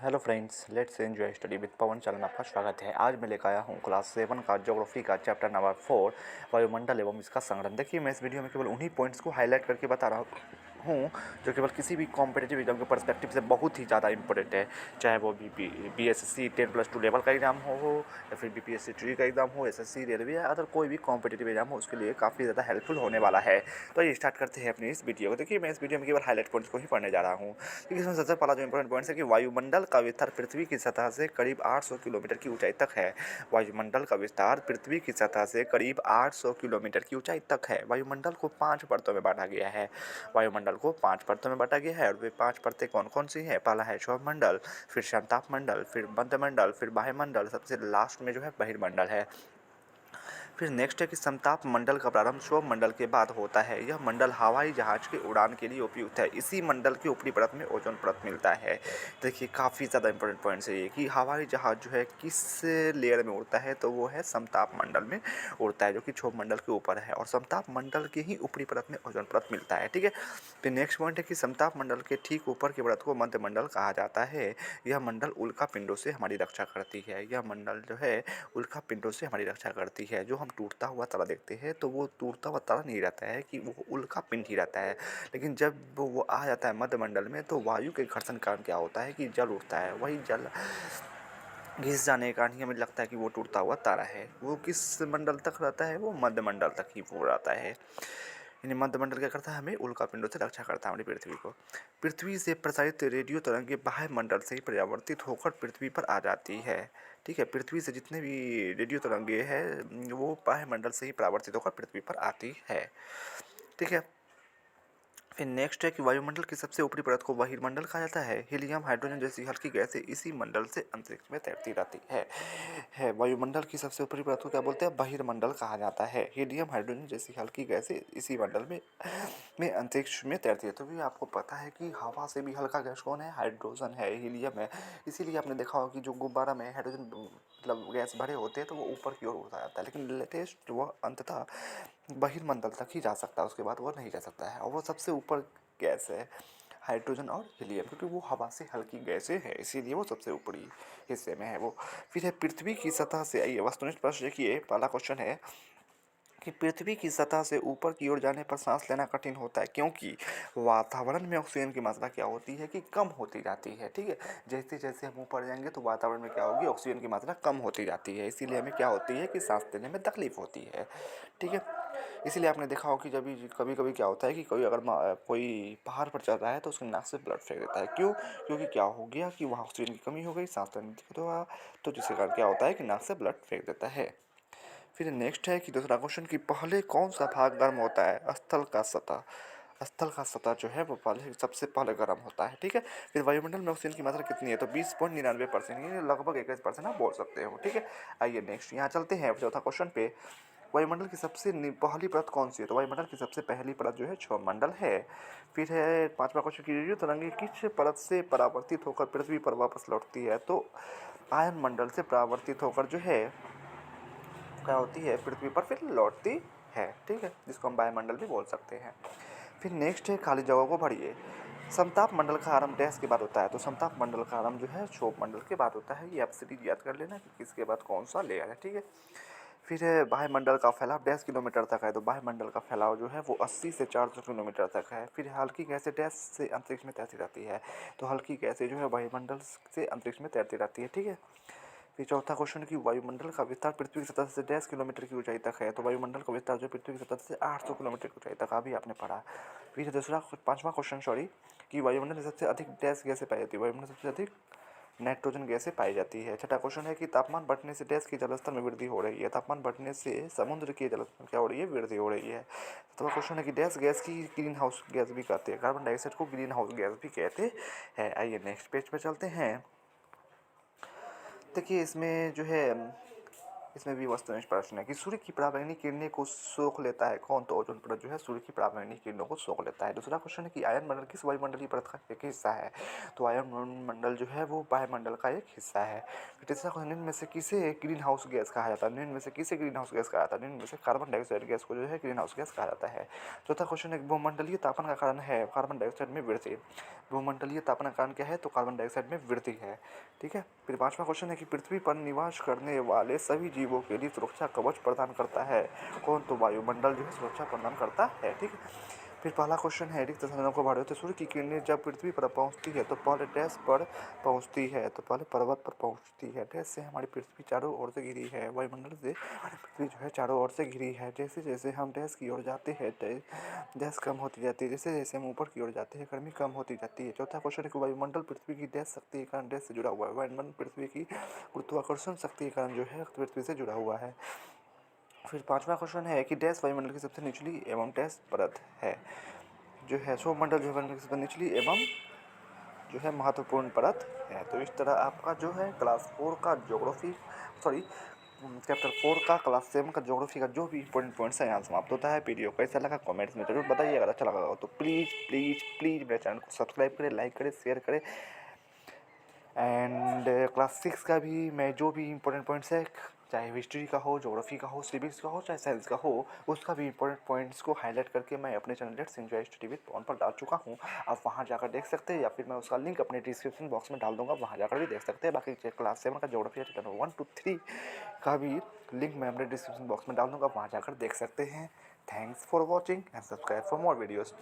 Hello friends, let's enjoy study with Pawan channel में आपका स्वागत है। आज मैं लेकर आया हूँ क्लास 7 का ज्योग्राफी का चैप्टर नंबर 4 वायुमंडल एवं इसका संगठन। देखिए, मैं इस वीडियो में केवल उन्हीं पॉइंट्स को हाईलाइट करके बता रहा हूँ जो केवल किसी भी कॉम्पिटिटिव एग्जाम के पर्सपेक्टिव से बहुत ही ज़्यादा इंपॉर्टेंट है। चाहे वो BSc 10+2 लेवल का एग्जाम हो या फिर BPSc ट्री का एग्जाम हो, SSC, रेलवे या अदर कोई भी कॉम्पिटिटिव एग्जाम हो, उसके लिए काफ़ी ज़्यादा हेल्पफुल होने वाला है। तो ये स्टार्ट करते हैं अपनी इस वीडियो को। देखिए, मैं इस वीडियो में केवल हाईलाइट पॉइंट्स को ही पढ़ने जा रहा हूँ। देखिए, इसमें सबसे पहला जो इंपॉर्टेंट पॉइंट है कि वायुमंडल का विस्तार पृथ्वी की सतह से करीब 800 किलोमीटर की ऊंचाई तक है। वायुमंडल का विस्तार पृथ्वी की सतह से करीब 800 किलोमीटर की ऊंचाई तक है। वायुमंडल को 5 परतों में बांटा गया है। वायुमंडल को 5 परतों में बांटा गया है और वे 5 परतें कौन कौन सी हैं? पहला है क्षोभमंडल, फिर समतापमंडल, फिर मध्यमंडल, फिर वायुमंडल, सबसे लास्ट में जो है बहिर्मंडल है। फिर नेक्स्ट है कि समताप मंडल का प्रारंभ क्षोभ मंडल के बाद होता है। यह मंडल हवाई जहाज के उड़ान के लिए उपयुक्त है। इसी मंडल की ऊपरी परत में ओजोन परत मिलता है। देखिए, काफ़ी ज़्यादा इंपॉर्टेंट पॉइंट्स है ये कि हवाई जहाज जो है किस लेयर में उड़ता है, तो वो है समताप मंडल में उड़ता है, जो कि क्षोभ मंडल के ऊपर है, और समताप मंडल के ही ऊपरी परत में ओजोन परत मिलता है। ठीक है। फिर नेक्स्ट पॉइंट है कि समताप मंडल के ठीक ऊपर की परत को मध्य मंडल कहा जाता है। यह मंडल उल्का पिंडों से हमारी रक्षा करती है। यह मंडल जो है उल्का पिंडों से हमारी रक्षा करती है। जो हम टूटता हुआ तारा देखते हैं, तो वो टूटता हुआ तारा नहीं रहता है, कि वो उल्का पिंड ही रहता है। लेकिन जब वो आ जाता है मध्य मंडल में, तो वायु के घर्षण कारण क्या होता है कि जल उठता है। वही जल घिस जाने के कारण ही हमें लगता है कि वो टूटता हुआ तारा है। वो किस मंडल तक रहता है? वो मध्य मंडल तक ही वो रहता है। यानी मध्य मंडल क्या करता है? हमें उल्का पिंडों से रक्षा करता है हमारी पृथ्वी को। पृथ्वी से प्रसारित रेडियो तरंगें बाह्य मंडल से ही परावर्तित होकर पृथ्वी पर आ जाती है। ठीक है। पृथ्वी से जितने भी रेडियो तरंगें हैं, वो बाह्य मंडल से ही परावर्तित होकर पृथ्वी पर आती है। ठीक है। फिर नेक्स्ट है कि वायुमंडल की सबसे ऊपरी परत को बहिर्मंडल कहा जाता है। हीलियम, हाइड्रोजन जैसी हल्की गैसें इसी मंडल से अंतरिक्ष में तैरती रहती है। वायुमंडल की सबसे ऊपरी परत को क्या बोलते हैं? बहिर्मंडल कहा जाता है। हीलियम, हाइड्रोजन जैसी हल्की गैसें इसी मंडल में अंतरिक्ष में तैरती है। तो भी आपको पता है कि हवा से भी हल्का गैस कौन है? हाइड्रोजन है, हीलियम है। इसीलिए आपने देखा होगा कि जो गुब्बारा में हाइड्रोजन मतलब गैस भरे होते हैं, तो वो ऊपर की ओर उड़ता जाता है, लेकिन लेटेस्ट वह अंततः बहिर्मंडल तक ही जा सकता है, उसके बाद वो नहीं जा सकता है। और वो सबसे ऊपर गैस है हाइड्रोजन और हीलियम, क्योंकि वो हवा से हल्की गैसें हैं, इसीलिए वो सबसे ऊपरी हिस्से में है वो। फिर है पृथ्वी की सतह से, आइए वस्तुनिष्ठ प्रश्न देखिए, पहला क्वेश्चन है कि पृथ्वी की सतह से ऊपर की ओर जाने पर सांस लेना कठिन होता है, क्योंकि वातावरण में ऑक्सीजन की मात्रा क्या होती है कि कम होती जाती है। ठीक है। जैसे जैसे हम ऊपर जाएंगे, तो वातावरण में क्या होगी? ऑक्सीजन की मात्रा कम होती जाती है, इसीलिए हमें क्या होती है कि सांस लेने में तकलीफ होती है। ठीक है। इसीलिए आपने देखा हो कि जब कभी कभी क्या होता है कि कोई अगर कोई पहाड़ पर चल रहा है, तो उसके नाक से ब्लड फेंक देता है। क्यों? क्योंकि क्या हो गया कि वहाँ ऑक्सीजन की कमी हो गई, सांस लेने में दिक्कत हुआ, तो जिसके कारण क्या होता है कि नाक से ब्लड फेंक देता है। फिर नेक्स्ट है कि दूसरा क्वेश्चन कि पहले कौन सा भाग गर्म होता है? स्थल का सतह। स्थल का सतह जो है वो पहले सबसे पहले गर्म होता है। ठीक है। फिर वायुमंडल में ऑक्सीजन की मात्रा कितनी है? तो 20.99%, ये लगभग 21% आप बोल सकते हो। ठीक है। आइए नेक्स्ट यहाँ चलते हैं चौथा क्वेश्चन पे। वायुमंडल की सबसे पहली परत कौन सी है? तो वायुमंडल की सबसे पहली परत जो है क्षोभमंडल है। फिर है पांचवा क्वेश्चन की रेडियो तरंगे किस परत से परावर्तित होकर पृथ्वी पर वापस लौटती है? तो आयन मंडल से परावर्तित होकर जो है क्या होती है? पृथ्वी पर फिर लौटती है। ठीक है। जिसको हम वायुमंडल भी बोल सकते हैं। फिर नेक्स्ट है खाली जगह को भरिए। समताप मंडल का आरंभ डैश के बाद होता है? तो समताप मंडल का आरंभ जो है क्षोभ मंडल के बाद होता है। ये आप सीरीज याद कर लेना कि किसके बाद कौन सा लेयर है। ठीक है। फिर है वायुमंडल का फैलाव डैश किलोमीटर तक है? तो वायुमंडल का फैलाव जो है वो 80 से 400 किलोमीटर तक है। फिर हल्की गैसें डैश से अंतरिक्ष में तैरती रहती है? तो हल्की गैसें जो है वायुमंडल से अंतरिक्ष में तैरती रहती है। ठीक है। फिर चौथा क्वेश्चन कि वायुमंडल का विस्तार पृथ्वी की सतह से 10 किलोमीटर की ऊंचाई तक है? तो वायुमंडल का विस्तार जो पृथ्वी की सतह से 800 किलोमीटर की ऊंचाई तक, अभी आपने पढ़ा। फिर दूसरा पांचवा क्वेश्चन सॉरी कि वायुमंडल में सबसे अधिक डैश गैसें पाई जाती है? वायुमंडल में सबसे अधिक नाइट्रोजन गैसें पाई जाती है। छठा क्वेश्चन है कि तापमान बढ़ने से डैश की जलस्तर में वृद्धि हो रही है? तापमान बढ़ने से समुद्र की जलस्तर में क्या हो रही है? वृद्धि हो रही है। तो क्वेश्चन है कि डैश गैस की ग्रीन हाउस गैस भी कहते हैं, कार्बन डाइऑक्साइड को ग्रीन हाउस गैस भी कहते हैं। आइए नेक्स्ट पेज पे चलते हैं। देखिए, इसमें जो है इसमें भी वस्तुनिष्ठ प्रश्न है कि सूर्य की पराबैंगनी किरणें को सोख लेता है कौन? तो ओजोन परत जो है सूर्य की पराबैंगनी किरणों को सोख लेता है। दूसरा क्वेश्चन है कि आयन मंडल किस वायुमंडलीय परत का एक हिस्सा है? तो आयन मंडल जो है वो वायुमंडल का एक हिस्सा है। तीसरा क्वेश्चन, निम्न में से किसे ग्रीन हाउस गैस कहा जाता है? निम्न में से किसे ग्रीन हाउस गैस कहा जाता है? निम्न में से कार्बन डाइऑक्साइड गैस को जो है ग्रीन हाउस गैस कहा जाता है। चौथा क्वेश्चन है, भूमंडलीय तापन का कारण है कार्बन डाइऑक्साइड में वृद्धि। भूमंडलीय तापन का कारण क्या है? तो कार्बन डाइऑक्साइड में वृद्धि है। ठीक है। फिर पांचवा क्वेश्चन है कि पृथ्वी पर निवास करने वाले सभी जीवों के लिए सुरक्षा कवच प्रदान करता है कौन? तो वायुमंडल जो है सुरक्षा प्रदान करता है। ठीक है। फिर पहला क्वेश्चन है, रिक्त स्थानों को भारी होते सूर्य की किरणें जब पृथ्वी पर पहुंचती है तो पहले डैश पर पहुंचती है? तो पहले पर्वत पर पहुंचती है। डैश से हमारी पृथ्वी चारों ओर से घिरी है। वायुमंडल से हमारी पृथ्वी जो है चारों ओर से घिरी है। जैसे जैसे हम डैश की ओर जाते हैं डैश कम होती जाती है। जैसे जैसे हम ऊपर की ओर जाते हैं गर्मी कम होती जाती है। चौथा क्वेश्चन है कि वायुमंडल पृथ्वी की डैश शक्ति के कारण डैश से जुड़ा हुआ है? वायुमंडल पृथ्वी की गुरुत्वाकर्षण शक्ति के कारण जो है पृथ्वी से जुड़ा हुआ है। फिर पांचवा क्वेश्चन है कि डैश वायुमंडल की सबसे निचली एवं डैश परत है? जो है सौरमंडल जो है वायुमंडल की सबसे निचली एवं जो है महत्वपूर्ण परत है। तो इस तरह आपका जो है क्लास 4 का ज्योग्राफी चैप्टर 4 का क्लास 7 का ज्योग्राफी का जो भी इंपॉर्टेंट पॉइंट्स है यहाँ समाप्त होता है। वीडियो कैसा लगा कमेंट्स में जरूर बताइए। अगर अच्छा लगा हो तो प्लीज़ प्लीज़ प्लीज़ मेरे चैनल को सब्सक्राइब करें, लाइक करें, शेयर करें। एंड क्लास 6 का भी मैं जो भी इंपॉर्टेंट पॉइंट्स है, चाहे हिस्ट्री का हो, ज्योग्राफी का हो, सिविक्स का हो, चाहे साइंस का हो, उसका भी इंपॉर्टेंट पॉइंट्स को हाईलाइट करके मैं अपने channel let's enjoy study with Pawan पर डाल चुका हूँ। आप वहाँ जाकर देख सकते हैं या फिर मैं उसका लिंक अपने डिस्क्रिप्शन बॉक्स में डाल दूँगा, वहाँ जाकर भी देख सकते हैं। बाकी क्लास 7 का ज्योग्राफी चैप्टर 1 to 3 का भी लिंक मैं अपने डिस्क्रिप्शन बॉक्स में डाल दूँगा, वहाँ जाकर देख सकते हैं। Thanks for watching and subscribe for more videos.